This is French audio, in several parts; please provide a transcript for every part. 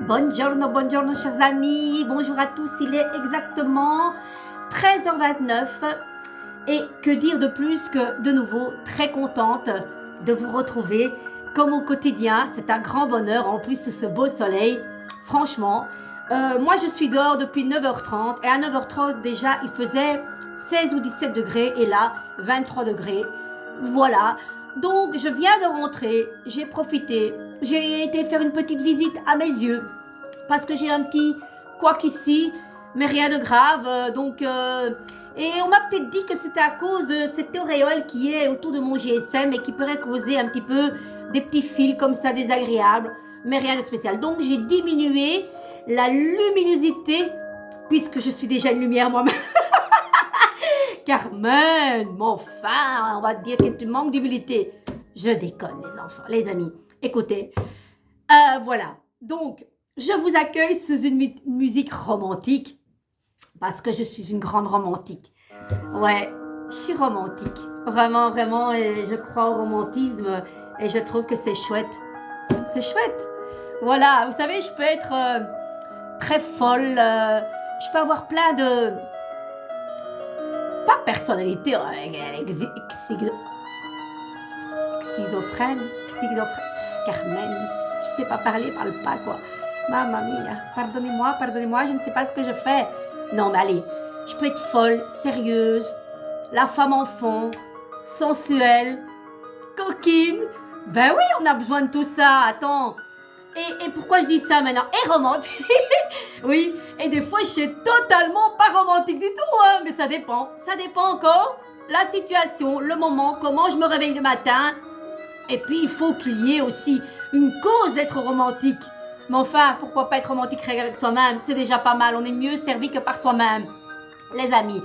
Buongiorno chers amis, bonjour à tous, il est exactement 13h29 et que dire de plus que de nouveau très contente de vous retrouver comme au quotidien, c'est un grand bonheur en plus de ce beau soleil, franchement. Moi je suis dehors depuis 9h30 et à 9h30 déjà il faisait 16 ou 17 degrés et là 23 degrés, voilà. Donc je viens de rentrer, j'ai profité, j'ai été faire une petite visite à mes yeux parce que j'ai un petit couac ici, mais rien de grave. Et on m'a peut-être dit que c'était à cause de cette auréole qui est autour de mon GSM et qui pourrait causer un petit peu des petits fils comme ça désagréables, mais rien de spécial. Donc j'ai diminué la luminosité puisque je suis déjà une lumière moi-même. Carmen, mon enfin, on va te dire que tu manques d'humilité. Je déconne les enfants, les amis. Écoutez, voilà. Donc, je vous accueille sous une musique romantique parce que je suis une grande romantique. Ouais, je suis romantique. Vraiment, vraiment, et je crois au romantisme et je trouve que c'est chouette. C'est chouette. Voilà, vous savez, je peux être très folle. Je peux avoir plein de... Pas personnalité, schizophrène, Carmen, tu sais pas parler, parle pas quoi. Mamma mia, pardonnez-moi, je ne sais pas ce que je fais. Non mais allez, je peux être folle, sérieuse, la femme enfant, sensuelle, coquine. Ben oui, on a besoin de tout ça, attends. Et pourquoi je dis ça maintenant? Et romantique. Oui, et des fois je suis totalement pas romantique du tout, hein, mais ça dépend encore la situation, le moment, comment je me réveille le matin. Et puis il faut qu'il y ait aussi une cause d'être romantique. Mais enfin, pourquoi pas être romantique avec soi-même? C'est déjà pas mal, on est mieux servi que par soi-même. Les amis,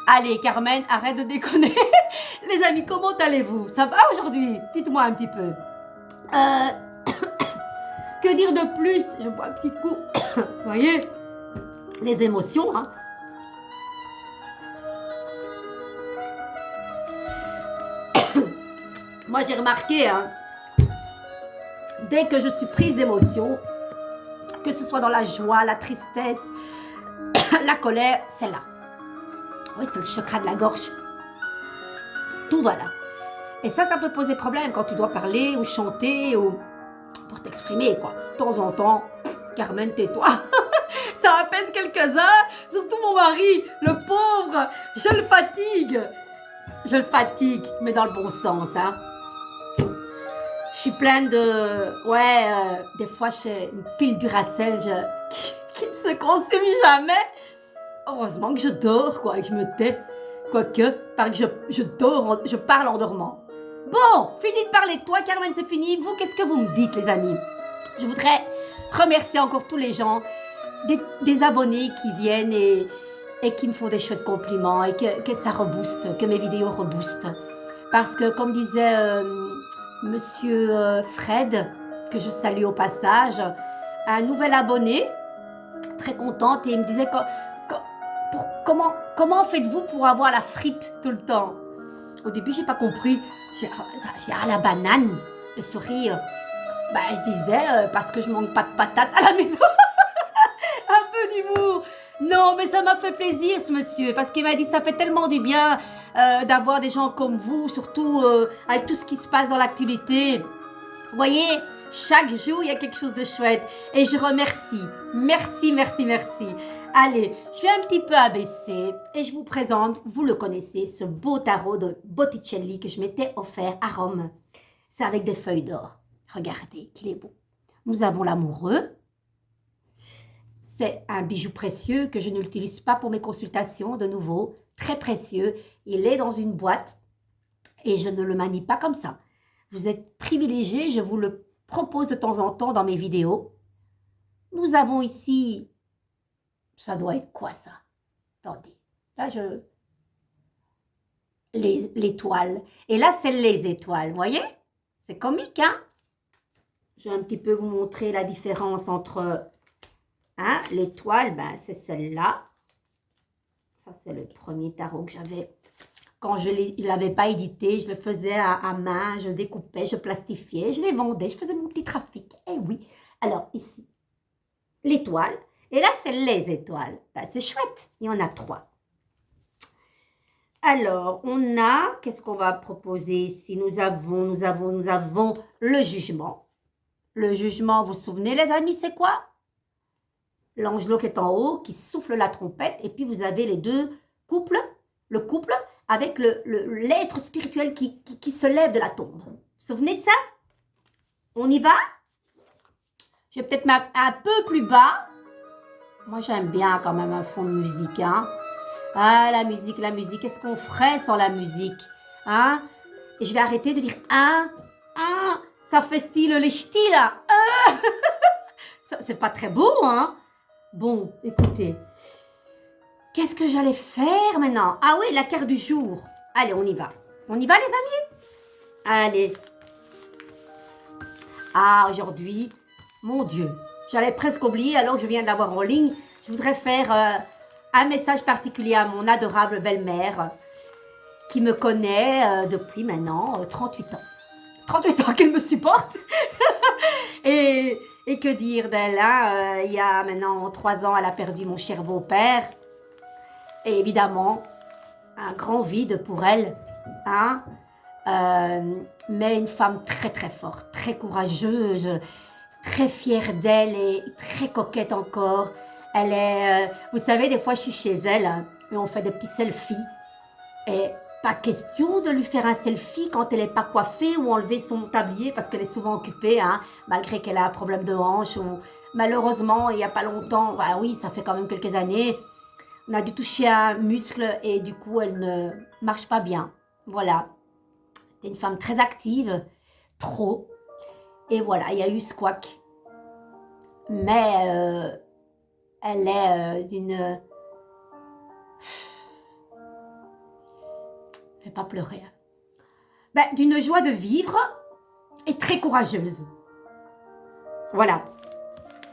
allez Carmen, arrête de déconner. Les amis, comment allez-vous? Ça va aujourd'hui? Dites-moi un petit peu. Que dire de plus? Je bois un petit coup. Vous voyez, les émotions, hein. Moi j'ai remarqué, hein, dès que je suis prise d'émotion, que ce soit dans la joie, la tristesse, la colère, c'est là. Oui, c'est le chakra de la gorge. Tout va là. Et ça peut poser problème quand tu dois parler ou chanter ou pour t'exprimer, quoi. De temps en temps, Carmen, tais-toi. Ça apaise quelques-uns, surtout mon mari, le pauvre, je le fatigue. Je le fatigue, mais dans le bon sens, hein. Je suis pleine de... Ouais, des fois, j'ai une pile Duracell qui ne se consume jamais. Heureusement que je dors, quoi, et que je me tais. Quoique, parce que je dors, je parle en dormant. Bon, fini de parler de toi, Carmen, c'est fini. Vous, qu'est-ce que vous me dites, les amis? Je voudrais remercier encore tous les gens, des abonnés qui viennent et qui me font des chouettes compliments et que ça rebooste, que mes vidéos reboostent. Parce que, comme disait Monsieur Fred, que je salue au passage, un nouvel abonné, très contente, et il me disait comment faites-vous pour avoir la frite tout le temps? Au début, j'ai pas compris. J'ai la banane, le sourire. Ben, je disais parce que je manque pas de patates à la maison. Un peu d'humour. Non, mais ça m'a fait plaisir, ce monsieur, parce qu'il m'a dit ça fait tellement du bien d'avoir des gens comme vous, surtout avec tout ce qui se passe dans l'activité. Vous voyez, chaque jour, il y a quelque chose de chouette. Et je remercie. Merci. Allez, je vais un petit peu abaisser et je vous présente, vous le connaissez, ce beau tarot de Botticelli que je m'étais offert à Rome. C'est avec des feuilles d'or. Regardez qu'il est beau. Nous avons l'amoureux. C'est un bijou précieux que je n'utilise pas pour mes consultations, de nouveau. Très précieux. Il est dans une boîte et je ne le manie pas comme ça. Vous êtes privilégiés, je vous le propose de temps en temps dans mes vidéos. Nous avons ici... Ça doit être quoi, ça? Attendez. Là, l'étoile. Et là, c'est les étoiles. Vous voyez? C'est comique, hein? Je vais un petit peu vous montrer la différence entre... Hein, l'étoile, ben, c'est celle-là. Ça, c'est le premier tarot que j'avais. Quand je ne l'avais pas édité, je le faisais à main, je découpais, je plastifiais, je les vendais, je faisais mon petit trafic. Eh oui. Alors, ici, l'étoile. Et là, c'est les étoiles. Ben, c'est chouette. Il y en a 3. Alors, on a, qu'est-ce qu'on va proposer ici? Nous avons le jugement. Le jugement, vous vous souvenez les amis, c'est quoi? L'angelot qui est en haut, qui souffle la trompette, et puis vous avez les deux couples, le couple avec l'être spirituel qui se lève de la tombe. Vous vous souvenez de ça? On y va? Je vais peut-être mettre un peu plus bas. Moi, j'aime bien quand même un fond de musique, hein. Ah, la musique, qu'est-ce qu'on ferait sans la musique, hein? Et je vais arrêter de dire ça fait style les ch'tis, là. C'est pas très beau, hein? Bon, écoutez. Qu'est-ce que j'allais faire maintenant? Ah oui, la carte du jour. Allez, on y va. On y va, les amis? Allez. Ah, aujourd'hui, mon Dieu, j'allais presque oublier alors que je viens d'avoir en ligne. Je voudrais faire un message particulier à mon adorable belle-mère qui me connaît depuis maintenant 38 ans. 38 ans qu'elle me supporte. et que dire d'elle, hein? Il y a maintenant 3 ans, elle a perdu mon cher beau-père. Et évidemment, un grand vide pour elle, hein? Mais une femme très très forte, très courageuse, très fière d'elle et très coquette encore. Elle est, vous savez, des fois je suis chez elle et on fait des petits selfies. Et pas question de lui faire un selfie quand elle n'est pas coiffée ou enlever son tablier parce qu'elle est souvent occupée, hein, malgré qu'elle a un problème de hanche. Ou, malheureusement, il n'y a pas longtemps, bah oui, ça fait quand même quelques années, on a dû toucher un muscle et du coup, elle ne marche pas bien. Voilà. C'est une femme très active, trop. Et voilà, il y a eu squack. Mais elle est d'une... Fais pas pleurer. Hein. Ben, d'une joie de vivre et très courageuse. Voilà.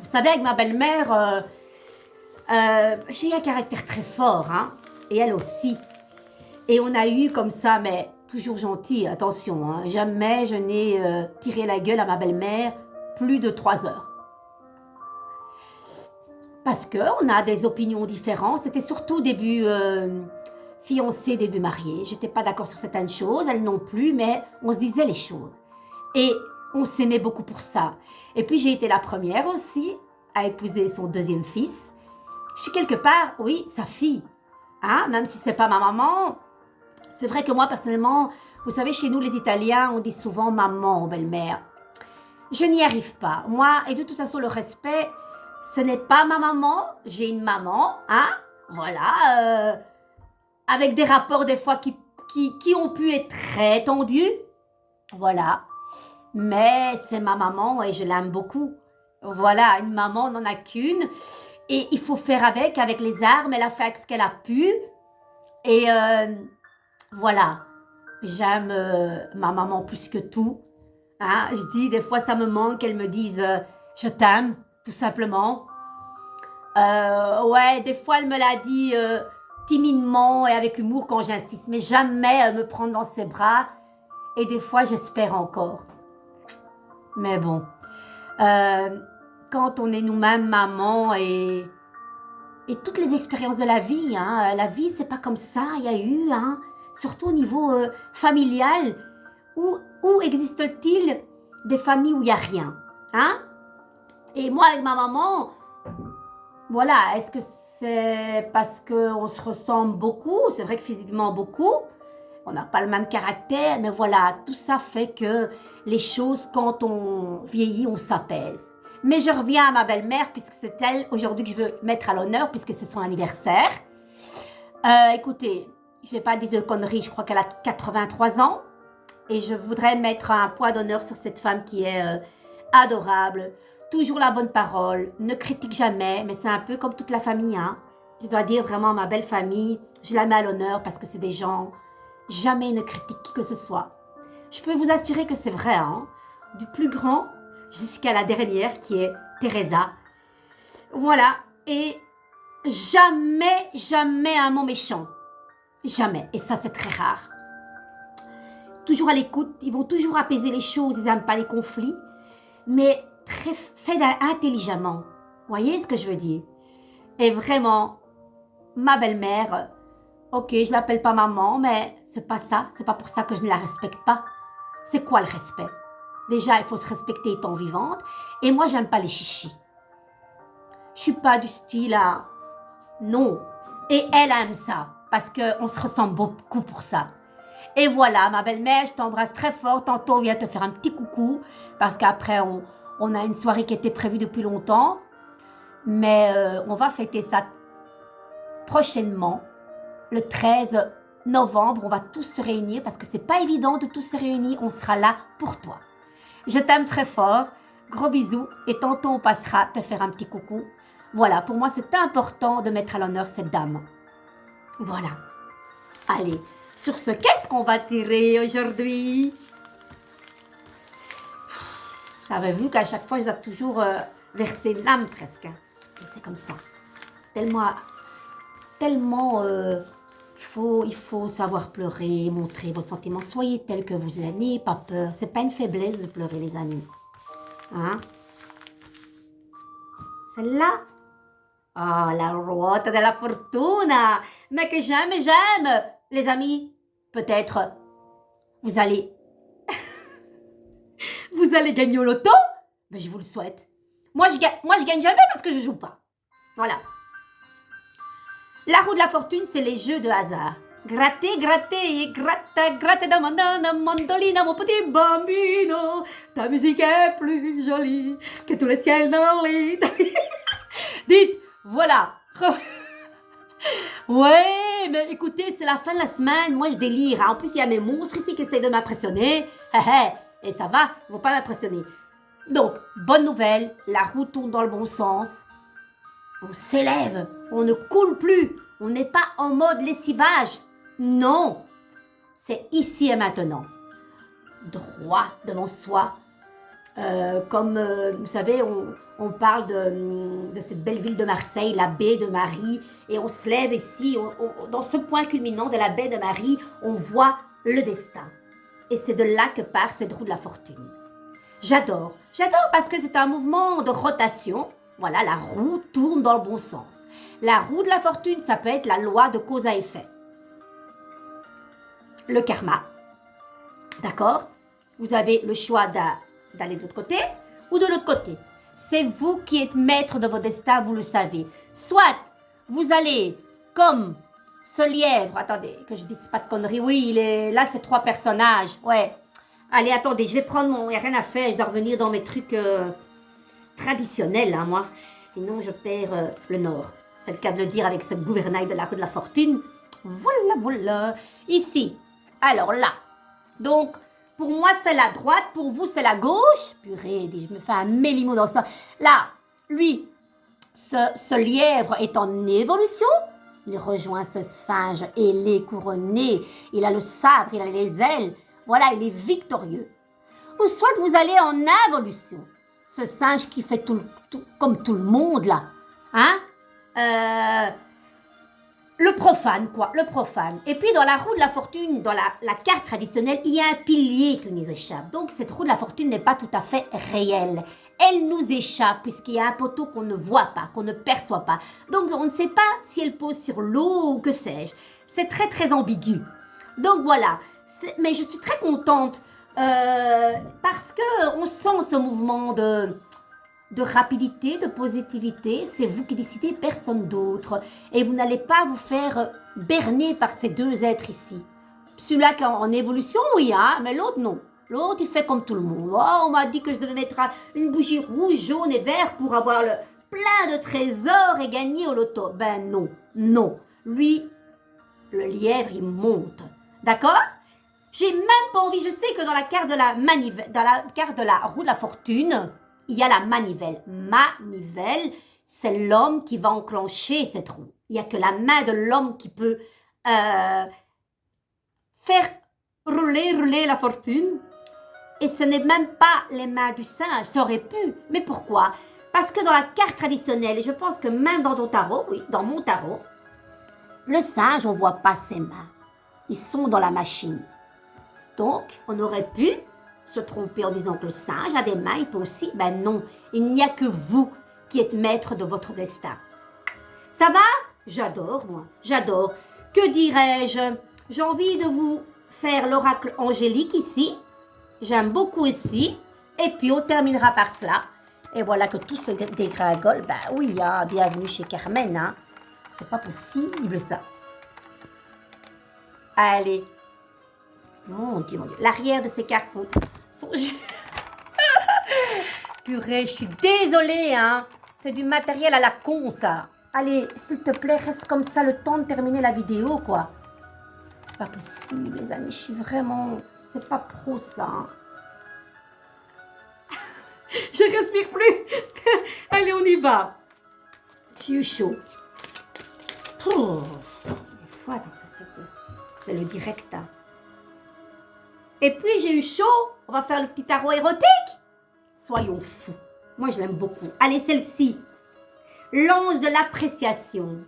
Vous savez, avec ma belle-mère, j'ai un caractère très fort, hein, et elle aussi. Et on a eu comme ça, mais toujours gentil, attention, hein, jamais je n'ai tiré la gueule à ma belle-mère plus de 3 heures. Parce qu'on a des opinions différentes, c'était surtout début fiancé, début marié. J'étais pas d'accord sur certaines choses, elle non plus, mais on se disait les choses. Et on s'aimait beaucoup pour ça. Et puis j'ai été la première aussi à épouser son 2e fils. Je suis quelque part, oui, sa fille. Hein? Même si c'est pas ma maman. C'est vrai que moi, personnellement, vous savez, chez nous, les Italiens, on dit souvent maman, belle-mère. Je n'y arrive pas. Moi, et de toute façon, le respect, ce n'est pas ma maman. J'ai une maman, hein? Voilà. Avec des rapports, des fois, qui ont pu être très tendus. Voilà. Mais c'est ma maman et je l'aime beaucoup. Voilà, une maman, on n'en a qu'une. Et il faut faire avec les armes. Elle a fait avec ce qu'elle a pu. Et voilà. J'aime ma maman plus que tout. Hein? Je dis, des fois, ça me manque qu'elle me dise je t'aime, tout simplement. Ouais, des fois, elle me l'a dit timidement et avec humour quand j'insiste. Mais jamais me prendre dans ses bras. Et des fois, j'espère encore. Mais bon. Quand on est nous-mêmes maman et toutes les expériences de la vie, hein, la vie c'est pas comme ça, il y a eu, hein, surtout au niveau familial, où existe-t-il des familles où il n'y a rien, hein? Et moi avec ma maman, voilà, est-ce que c'est parce qu'on se ressemble beaucoup? C'est vrai que physiquement beaucoup, on n'a pas le même caractère, mais voilà, tout ça fait que les choses, quand on vieillit, on s'apaise. Mais je reviens à ma belle-mère, puisque c'est elle aujourd'hui que je veux mettre à l'honneur, puisque c'est son anniversaire. Écoutez, je n'ai pas dit de conneries, je crois qu'elle a 83 ans. Et je voudrais mettre un point d'honneur sur cette femme qui est adorable, toujours la bonne parole, ne critique jamais, mais c'est un peu comme toute la famille. Hein. Je dois dire vraiment ma belle famille, je la mets à l'honneur parce que c'est des gens, jamais ne critiquent qui que ce soit. Je peux vous assurer que c'est vrai, hein, du plus grand jusqu'à la dernière qui est Teresa. Voilà, et jamais un mot méchant. Jamais, et ça c'est très rare. Toujours à l'écoute, ils vont toujours apaiser les choses, ils n'aiment pas les conflits, mais très fait intelligemment. Voyez ce que je veux dire? Et vraiment, ma belle-mère, ok, je l'appelle pas maman, mais c'est pas ça. C'est pas pour ça que je ne la respecte pas. C'est quoi le respect? Déjà, il faut se respecter étant vivante. Et moi, j'aime pas les chichis. Je suis pas du style à... Non. Et elle aime ça. Parce qu'on se ressemble beaucoup pour ça. Et voilà, ma belle-mère, je t'embrasse très fort. Tantôt, on vient te faire un petit coucou. Parce qu'après, on a une soirée qui était prévue depuis longtemps. Mais on va fêter ça prochainement. Le 13 novembre, on va tous se réunir. Parce que c'est pas évident de tous se réunir. On sera là pour toi. Je t'aime très fort. Gros bisous. Et tantôt, on passera te faire un petit coucou. Voilà, pour moi, c'est important de mettre à l'honneur cette dame. Voilà. Allez, sur ce, qu'est-ce qu'on va tirer aujourd'hui? Vous avez vu qu'à chaque fois, je dois toujours verser l'âme presque. C'est comme ça. Tellement, il faut savoir pleurer, montrer vos sentiments. Soyez tels que vous êtes, n'ayez pas peur. C'est pas une faiblesse de pleurer, les amis. Hein? Celle-là? Ah, la ruota della fortuna. Mais que j'aime, les amis. Peut-être vous allez gagner au loto. Mais je vous le souhaite. Moi, je gagne jamais parce que je joue pas. Voilà. La roue de la fortune, c'est les jeux de hasard. Gratter, gratter, et gratta, gratta da mandana, mandolina, mon petit bambino. Ta musique est plus jolie que tous les ciels dans les... Dites, voilà. Ouais, mais écoutez, c'est la fin de la semaine. Moi, je délire. Hein. En plus, il y a mes monstres ici qui essayent de m'impressionner. Et ça va, ils vont pas m'impressionner. Donc, bonne nouvelle, la roue tourne dans le bon sens. On s'élève, on ne coule plus. On n'est pas en mode lessivage. Non, c'est ici et maintenant. Droit devant soi. Vous savez, on parle de cette belle ville de Marseille, la baie de Marie, et on se lève ici, dans ce point culminant de la baie de Marie, on voit le destin. Et c'est de là que part cette roue de la fortune. J'adore parce que c'est un mouvement de rotation. Voilà, la roue tourne dans le bon sens. La roue de la fortune, ça peut être la loi de cause à effet. Le karma, d'accord? Vous avez le choix d'aller de l'autre côté ou de l'autre côté. C'est vous qui êtes maître de votre destin, vous le savez. Soit vous allez comme ce lièvre, attendez, que je dise pas de conneries, oui, là c'est 3 personnages, ouais. Allez, attendez, je vais prendre il n'y a rien à faire, je dois revenir dans mes trucs traditionnels, hein, moi. Sinon, je perds le nord. C'est le cas de le dire avec ce gouvernail de la rue de la fortune. Voilà. Ici, alors là, donc... Pour moi, c'est la droite. Pour vous, c'est la gauche. Purée, je me fais un mélimo dans ça. Là, lui, ce lièvre est en évolution. Il rejoint ce singe ailé, couronné. Il a le sabre, il a les ailes. Voilà, il est victorieux. Ou soit vous allez en involution. Ce singe qui fait tout comme tout le monde, là. Hein? Le profane, quoi, le profane. Et puis, dans la roue de la fortune, dans la carte traditionnelle, il y a un pilier qui nous échappe. Donc, cette roue de la fortune n'est pas tout à fait réelle. Elle nous échappe puisqu'il y a un poteau qu'on ne voit pas, qu'on ne perçoit pas. Donc, on ne sait pas si elle pose sur l'eau ou que sais-je. C'est très, très ambigu. Donc, voilà. Mais je suis très contente parce qu'on sent ce mouvement de rapidité, de positivité, c'est vous qui décidez, personne d'autre. Et vous n'allez pas vous faire berner par ces deux êtres ici. Celui-là qui est en évolution, oui, hein, mais l'autre, non. L'autre, il fait comme tout le monde. Oh, on m'a dit que je devais mettre une bougie rouge, jaune et vert pour avoir plein de trésors et gagner au loto. Ben non, non. Lui, le lièvre, il monte. D'accord? J'ai même pas envie, je sais que dans la carte de la roue de la fortune, il y a la manivelle. Manivelle, c'est l'homme qui va enclencher cette roue. Il n'y a que la main de l'homme qui peut faire rouler la fortune. Et ce n'est même pas les mains du singe, ça aurait pu. Mais pourquoi? Parce que dans la carte traditionnelle, et je pense que même dans ton tarot, oui, dans mon tarot, le singe, on ne voit pas ses mains. Ils sont dans la machine. Donc, on aurait pu se tromper en disant que le singe a des mains, il peut aussi. Ben non, il n'y a que vous qui êtes maître de votre destin. Ça va? J'adore, moi, j'adore. Que dirais-je? J'ai envie de vous faire l'oracle angélique ici. J'aime beaucoup ici. Et puis, on terminera par cela. Et voilà que tout se dégringole. Ben oui, hein, bienvenue chez Carmen. Hein. C'est pas possible, ça. Allez. Mon Dieu, mon Dieu. L'arrière de ces cartes sont juste... Purée, je suis désolée, hein. C'est du matériel à la con, ça. Allez, s'il te plaît, reste comme ça le temps de terminer la vidéo, quoi. C'est pas possible, les amis. Je suis vraiment... C'est pas pro, ça. Hein. Je respire plus. Allez, on y va. J'ai eu chaud. Oh, c'est le direct. Hein. Et puis, j'ai eu chaud. On va faire le petit tarot érotique. Soyons fous. Moi, je l'aime beaucoup. Allez, celle-ci. L'ange de l'appréciation.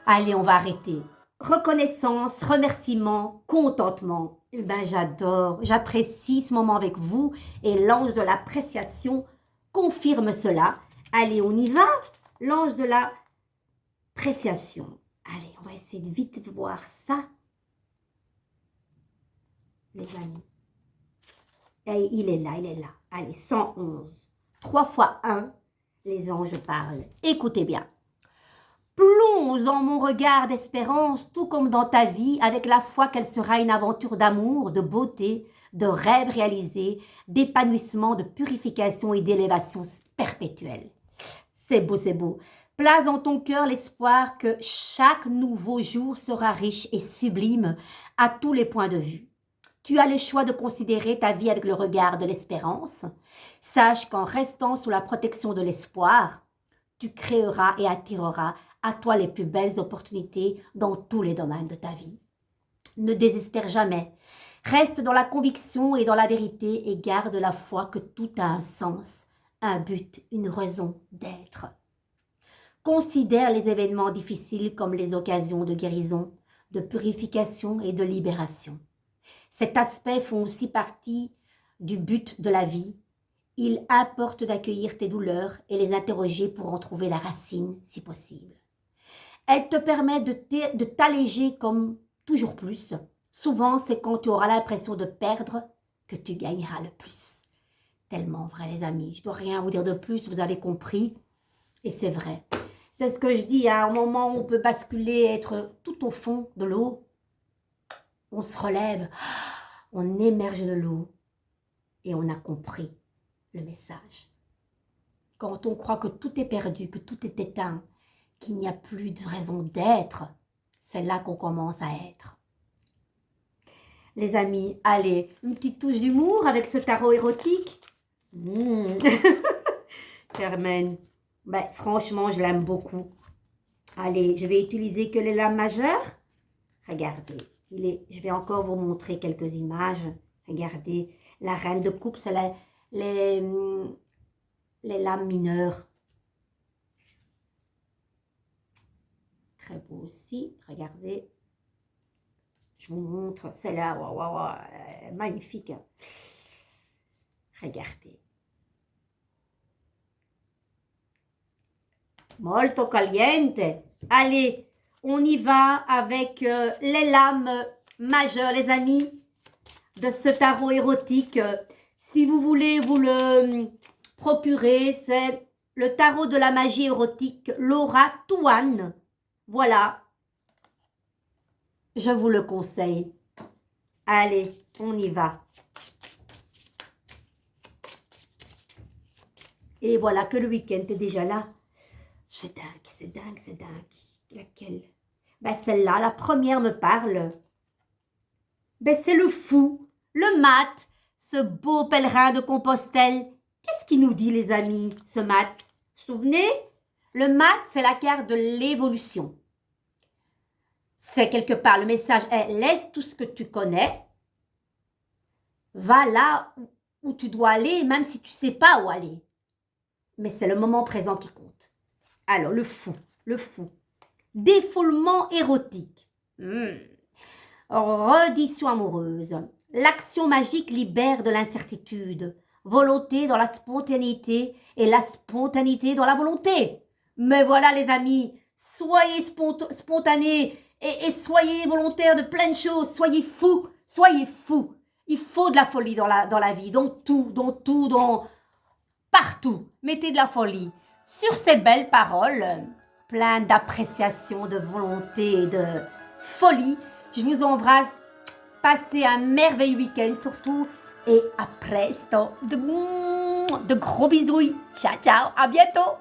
Allez, on va arrêter. Reconnaissance, remerciement, contentement. Eh ben, j'adore, j'apprécie ce moment avec vous et l'ange de l'appréciation confirme cela. Allez, on y va. L'ange de l'appréciation. Allez, on va essayer de vite voir ça. Les amis. Et il est là, il est là. Allez, 111. 3 fois 1, les anges parlent. Écoutez bien. Plonge dans mon regard d'espérance, tout comme dans ta vie, avec la foi qu'elle sera une aventure d'amour, de beauté, de rêves réalisés, d'épanouissement, de purification et d'élévation perpétuelle. C'est beau, c'est beau. Place dans ton cœur l'espoir que chaque nouveau jour sera riche et sublime à tous les points de vue. Tu as le choix de considérer ta vie avec le regard de l'espérance. Sache qu'en restant sous la protection de l'espoir, tu créeras et attireras à toi les plus belles opportunités dans tous les domaines de ta vie. Ne désespère jamais. Reste dans la conviction et dans la vérité et garde la foi que tout a un sens, un but, une raison d'être. Considère les événements difficiles comme les occasions de guérison, de purification et de libération. Cet aspect font aussi partie du but de la vie. Il importe d'accueillir tes douleurs et les interroger pour en trouver la racine si possible. Elle te permet de t'alléger comme toujours plus. Souvent, c'est quand tu auras l'impression de perdre que tu gagneras le plus. Tellement vrai, les amis. Je ne dois rien vous dire de plus, vous avez compris. Et c'est vrai. C'est ce que je dis, hein, au moment où on peut basculer, être tout au fond de l'eau, on se relève, on émerge de l'eau et on a compris le message. Quand on croit que tout est perdu, que tout est éteint, qu'il n'y a plus de raison d'être, c'est là qu'on commence à être. Les amis, allez, une petite touche d'humour avec ce tarot érotique. Carmen, ben, franchement, je l'aime beaucoup. Allez, je vais utiliser que les lames majeures. Regardez, je vais encore vous montrer quelques images. Regardez, la reine de coupe, c'est les lames mineures. Très beau aussi, regardez. Je vous montre celle-là, magnifique. Regardez. Molto caliente. Allez, on y va avec les lames majeures, les amis, de ce tarot érotique. Si vous voulez vous le procurer, c'est le tarot de la magie érotique, Laura Touane. Voilà. Je vous le conseille. Allez, on y va. Et voilà que le week-end est déjà là. C'est dingue, c'est dingue, c'est dingue. Laquelle? Ben celle-là, la première me parle. Ben c'est le fou, le mat, ce beau pèlerin de Compostelle. Qu'est-ce qu'il nous dit, les amis, ce mat? Vous vous souvenez? Le mat, c'est la carte de l'évolution. C'est quelque part, le message est laisse tout ce que tu connais, va là où tu dois aller, même si tu ne sais pas où aller. Mais c'est le moment présent qui compte. Alors, le fou. Défoulement érotique. Reddition amoureuse. L'action magique libère de l'incertitude. volonté dans la spontanéité et la spontanéité dans la volonté. Mais voilà les amis, soyez spontanés et soyez volontaires de plein de choses, soyez fous, soyez fous. Il faut de la folie dans la vie, dans tout, partout. Mettez de la folie. Sur ces belles paroles, pleines d'appréciation, de volonté et de folie, je vous embrasse. Passez un merveilleux week-end surtout et à presto. De gros bisous. Ciao, ciao, à bientôt.